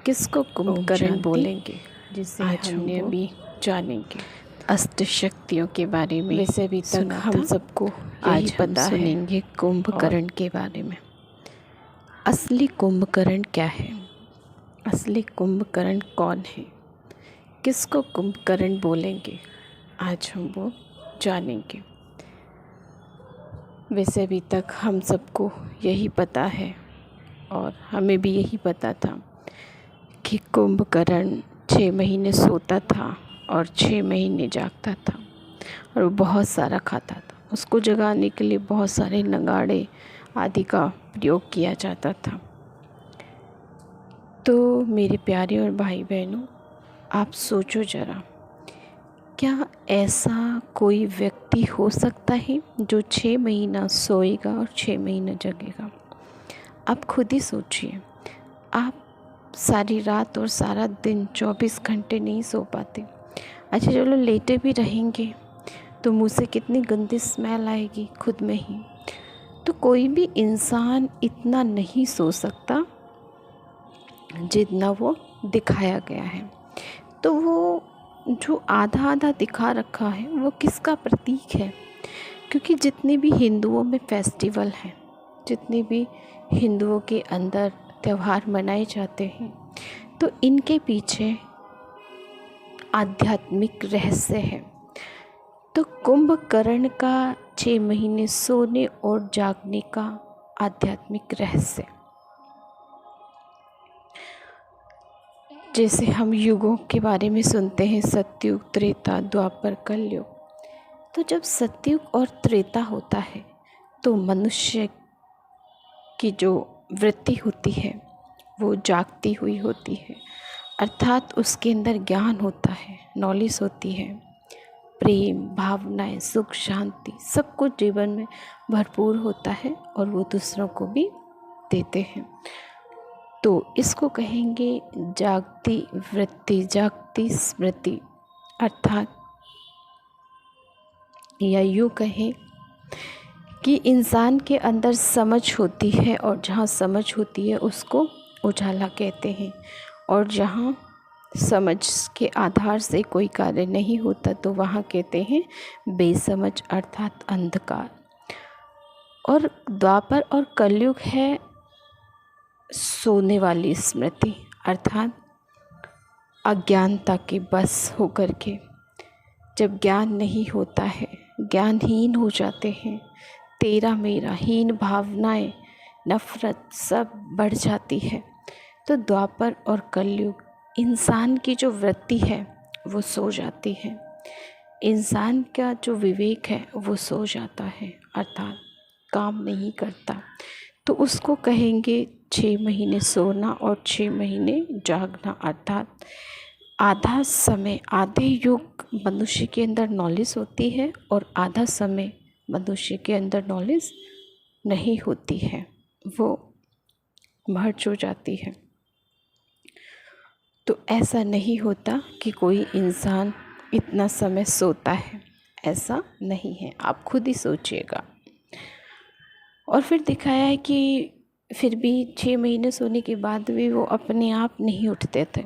किसको कुंभकर्ण बोलेंगे, जिसे आज हमने हम अभी जानेंगे। अष्ट शक्तियों के बारे में वैसे अभी तक हम सबको यही आज हम पता है। सुनेंगे कुंभकर्ण के बारे में। असली कुंभकर्ण क्या है? असली कुंभकर्ण कौन है? किसको कुंभकर्ण बोलेंगे, आज हम वो जानेंगे। वैसे अभी तक हम सबको यही पता है और हमें भी यही पता था कि कुंभकर्ण 6 महीने सोता था और 6 महीने जागता था और वो बहुत सारा खाता था। उसको जगाने के लिए बहुत सारे नगाड़े आदि का प्रयोग किया जाता था। तो मेरे प्यारे और भाई बहनों, आप सोचो ज़रा, क्या ऐसा कोई व्यक्ति हो सकता है जो 6 महीना सोएगा और 6 महीना जगेगा? आप खुद ही सोचिए। आप सारी रात और सारा दिन 24 घंटे नहीं सो पाते। अच्छा चलो, लेटे भी रहेंगे तो मुँह से कितनी गंदी स्मेल आएगी खुद में ही। तो कोई भी इंसान इतना नहीं सो सकता जितना वो दिखाया गया है। तो वो जो आधा आधा दिखा रखा है वो किसका प्रतीक है? क्योंकि जितने भी हिंदुओं में फेस्टिवल हैं, जितने भी हिंदुओं के अंदर त्यौहार मनाए जाते हैं, तो इनके पीछे आध्यात्मिक रहस्य है। तो कुंभकर्ण का 6 महीने सोने और जागने का आध्यात्मिक रहस्य, जैसे हम युगों के बारे में सुनते हैं, सतयुग, त्रेता, द्वापर, कलयुग। तो जब सतयुग और त्रेता होता है तो मनुष्य की जो वृत्ति होती है वो जागती हुई होती है, अर्थात उसके अंदर ज्ञान होता है, नॉलेज होती है, प्रेम, भावनाएं, सुख, शांति सब कुछ जीवन में भरपूर होता है और वो दूसरों को भी देते हैं। तो इसको कहेंगे जागती वृत्ति, जागती स्मृति, अर्थात या यूँ कहें कि इंसान के अंदर समझ होती है और जहाँ समझ होती है उसको उजाला कहते हैं, और जहाँ समझ के आधार से कोई कार्य नहीं होता तो वहाँ कहते हैं बेसमझ, अर्थात अंधकार। और द्वापर और कलयुग है सोने वाली स्मृति, अर्थात अज्ञानता के बस होकर के जब ज्ञान नहीं होता है, ज्ञानहीन हो जाते हैं, तेरा मेरा हीन भावनाएं, नफ़रत सब बढ़ जाती है। तो द्वापर और कलयुग इंसान की जो वृत्ति है वो सो जाती है, इंसान का जो विवेक है वो सो जाता है, अर्थात काम नहीं करता। तो उसको कहेंगे 6 महीने सोना और 6 महीने जागना, अर्थात आधा समय, आधे युग मनुष्य के अंदर नॉलेज होती है और आधा समय मनुष्य के अंदर नॉलेज नहीं होती है, वो मर्ज हो जाती है। तो ऐसा नहीं होता कि कोई इंसान इतना समय सोता है, ऐसा नहीं है, आप खुद ही सोचिएगा। और फिर दिखाया है कि फिर भी 6 महीने सोने के बाद भी वो अपने आप नहीं उठते थे।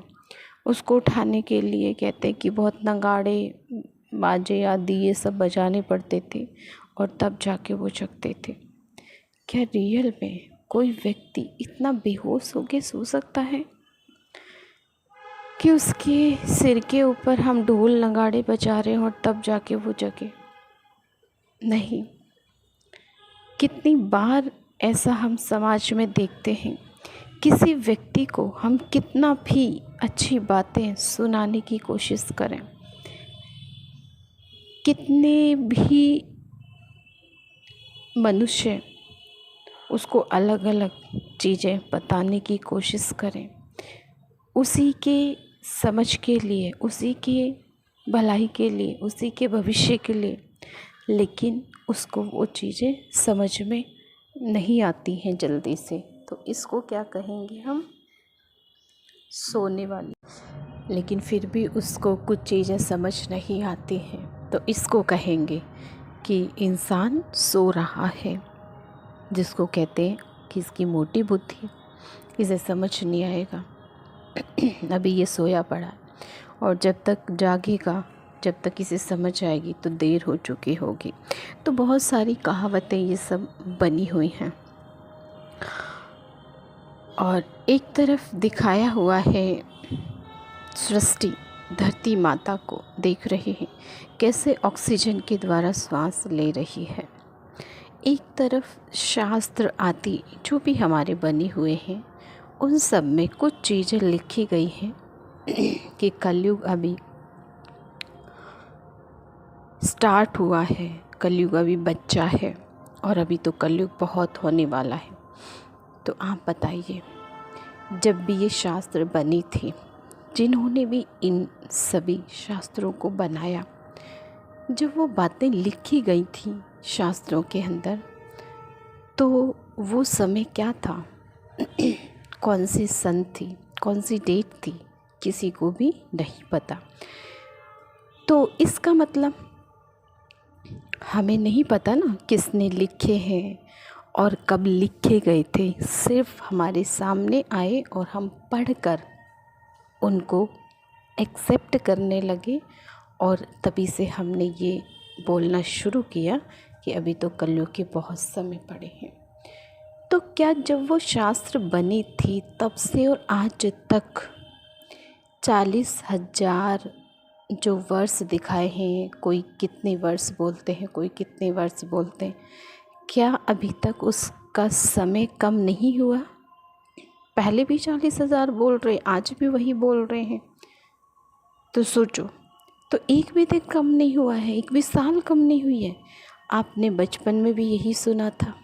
उसको उठाने के लिए कहते हैं कि बहुत नगाड़े, बाजे आदि ये सब बजाने पड़ते थे और तब जाके वो जगते थे। क्या रियल में कोई व्यक्ति इतना बेहोश होके सो सकता है कि उसके सिर के ऊपर हम ढोल नगाड़े बजा रहे हैं और तब जाके वो जगे? नहीं। कितनी बार ऐसा हम समाज में देखते हैं, किसी व्यक्ति को हम कितना भी अच्छी बातें सुनाने की कोशिश करें, कितने भी मनुष्य उसको अलग अलग चीज़ें बताने की कोशिश करें, उसी के समझ के लिए, उसी के भलाई के लिए, उसी के भविष्य के लिए, लेकिन उसको वो चीज़ें समझ में नहीं आती हैं जल्दी से। तो इसको क्या कहेंगे हम? सोने वाली। लेकिन फिर भी उसको कुछ चीज़ें समझ नहीं आती हैं तो इसको कहेंगे कि इंसान सो रहा है, जिसको कहते हैं कि इसकी मोटी बुद्धि, इसे समझ नहीं आएगा। अभी ये सोया पड़ा है और जब तक जागेगा, जब तक इसे समझ आएगी तो देर हो चुकी होगी। तो बहुत सारी कहावतें ये सब बनी हुई हैं और एक तरफ दिखाया हुआ है सृष्टि, धरती माता को देख रहे हैं कैसे ऑक्सीजन के द्वारा श्वास ले रही है। एक तरफ शास्त्र आदि जो भी हमारे बने हुए हैं उन सब में कुछ चीज़ें लिखी गई हैं कि कलयुग अभी स्टार्ट हुआ है, कलयुग अभी बच्चा है और अभी तो कलयुग बहुत होने वाला है। तो आप बताइए, जब भी ये शास्त्र बनी थी, जिन्होंने भी इन सभी शास्त्रों को बनाया, जब वो बातें लिखी गई थी शास्त्रों के अंदर, तो वो समय क्या था कौन सी सन थी, कौन सी डेट थी, किसी को भी नहीं पता। तो इसका मतलब हमें नहीं पता ना किसने लिखे हैं और कब लिखे गए थे, सिर्फ हमारे सामने आए और हम पढ़कर उनको एक्सेप्ट करने लगे और तभी से हमने ये बोलना शुरू किया कि अभी तो कलयुग के बहुत समय पड़े हैं। तो क्या जब वो शास्त्र बनी थी तब से और आज तक 40,000 जो वर्ष दिखाए हैं, कोई कितने वर्ष बोलते हैं, कोई कितने वर्ष बोलते हैं, क्या अभी तक उसका समय कम नहीं हुआ? पहले भी 40,000 बोल रहे, आज भी वही बोल रहे हैं। तो सोचो, तो एक भी दिन कम नहीं हुआ है, एक भी साल कम नहीं हुई है। आपने बचपन में भी यही सुना था,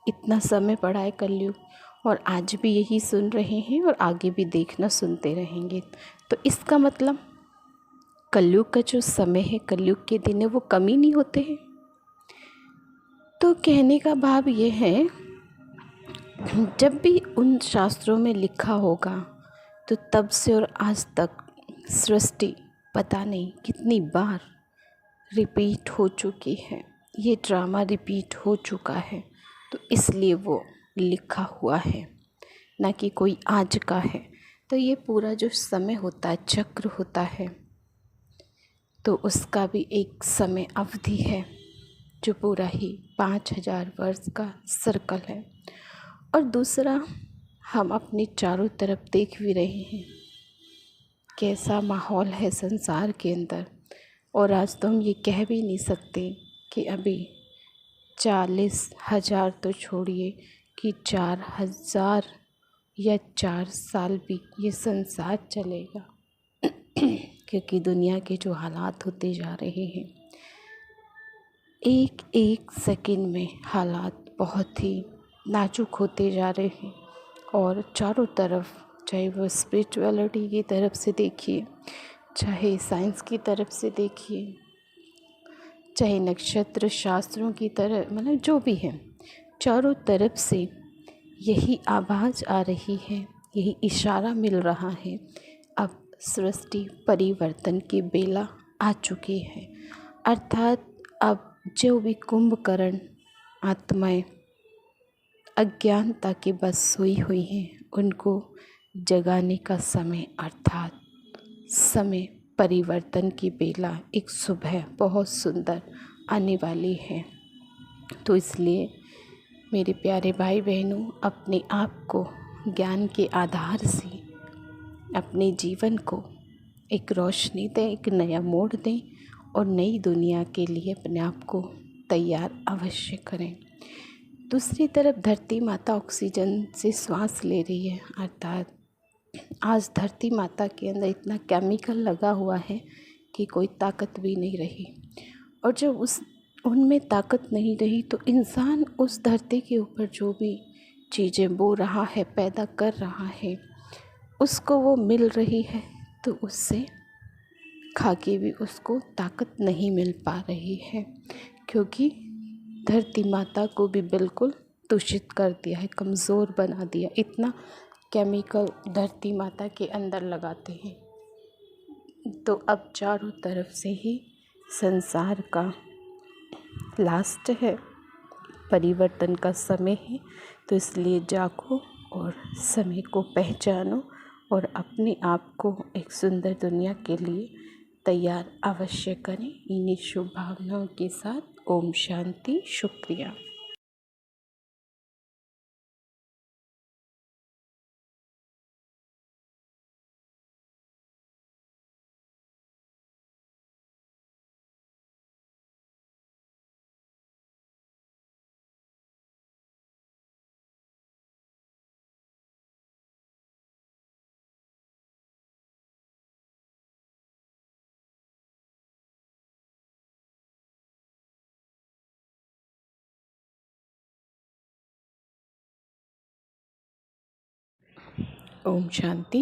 इतना समय पड़ा है कलयुग, और आज भी यही सुन रहे हैं और आगे भी देखना सुनते रहेंगे। तो इसका मतलब कलयुग का जो समय है, कलयुग के दिन है, वो कम ही नहीं होते हैं। तो कहने का भाव ये है, जब भी उन शास्त्रों में लिखा होगा तो तब से और आज तक सृष्टि पता नहीं कितनी बार रिपीट हो चुकी है, ये ड्रामा रिपीट हो चुका है। तो इसलिए वो लिखा हुआ है, ना कि कोई आज का है। तो ये पूरा जो समय होता है, चक्र होता है, तो उसका भी एक समय अवधि है जो पूरा ही 5,000 वर्ष का सर्कल है। और दूसरा, हम अपने चारों तरफ देख भी रहे हैं कैसा माहौल है संसार के अंदर। और आज तो हम ये कह भी नहीं सकते कि अभी 40,000 तो छोड़िए कि 4,000 या 4 साल भी ये संसार चलेगा क्योंकि दुनिया के जो हालात होते जा रहे हैं, एक एक सेकंड में हालात बहुत ही नाजुक होते जा रहे हैं। और चारों तरफ, चाहे वो स्पिरिचुअलिटी की तरफ से देखिए, चाहे साइंस की तरफ से देखिए, चाहे नक्षत्र शास्त्रों की तरफ, मतलब जो भी है, चारों तरफ से यही आवाज़ आ रही है, यही इशारा मिल रहा है, अब सृष्टि परिवर्तन की बेला आ चुकी है। अर्थात अब जो भी कुंभकर्ण आत्माएं अज्ञानता के बस सोई हुई हैं, उनको जगाने का समय, अर्थात समय परिवर्तन की बेला, एक सुबह बहुत सुंदर आने वाली है। तो इसलिए मेरे प्यारे भाई बहनों, अपने आप को ज्ञान के आधार से अपने जीवन को एक रोशनी दें, एक नया मोड़ दें और नई दुनिया के लिए अपने आप को तैयार अवश्य करें। दूसरी तरफ धरती माता ऑक्सीजन से श्वास ले रही है, अर्थात आज धरती माता के अंदर इतना केमिकल लगा हुआ है कि कोई ताकत भी नहीं रही। और जब उनमें ताकत नहीं रही तो इंसान उस धरती के ऊपर जो भी चीज़ें बो रहा है, पैदा कर रहा है, उसको वो मिल रही है, तो उससे खा के भी उसको ताकत नहीं मिल पा रही है, क्योंकि धरती माता को भी बिल्कुल दूषित कर दिया है, कमज़ोर बना दिया। इतना केमिकल धरती माता के अंदर लगाते हैं। तो अब चारों तरफ से ही संसार का लास्ट है, परिवर्तन का समय है। तो इसलिए जागो और समय को पहचानो और अपने आप को एक सुंदर दुनिया के लिए तैयार अवश्य करें। इन्हीं शुभ भावनाओं के साथ ओम शांति। शुक्रिया। ओम शांति।